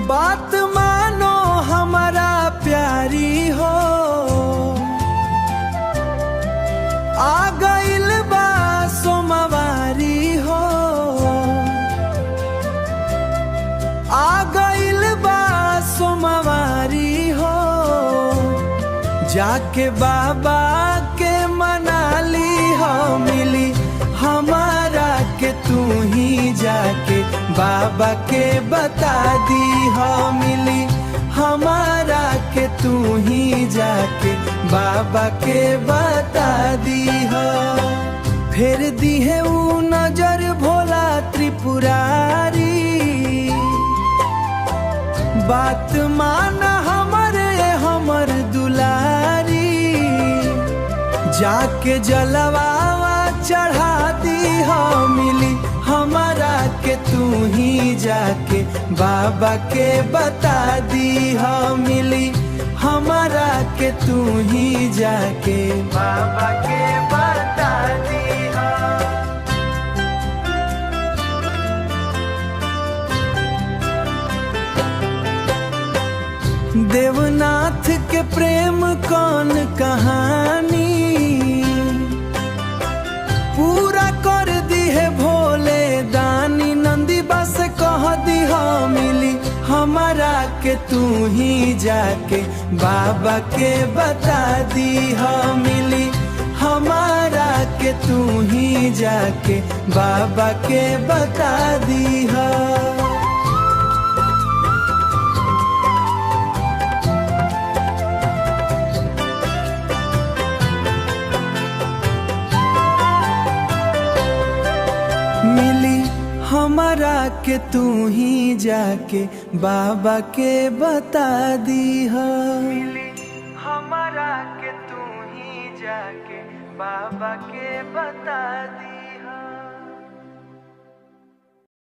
बात मानो हमारा प्यारी हो, आ गइल बा सोमवारी हो, आ गइल बा सोमवारी हो। जाके बाबा के मनाली हो, मिली हमारा के तू ही जाके बाबा के बता दी हो, मिली हमारा के तू ही जाके बाबा के बता दी हो। फिर दी है ऊ नजर भोला त्रिपुरारी, बात माना हमर दुलारी। जाके जलवा चढ़ा दी हो, मिली हमारा के तू ही जाके बाबा के बता दी हो, मिली हमारा के तू ही जाके बाबा के बता दी हो। देवनाथ के प्रेम कौन कहानी, पूरा कर दी है भोले दानी। नंदी बस कह दी हो, मिली हमारा के तू ही जाके बाबा के बता दी हो, मिली हमारा के तू ही जाके बाबा के बता दी हो। मिली हमारा के तू ही जाके बाबा के बता दी हो, मिली हमारा के तू ही जाके बाबा के बता दी।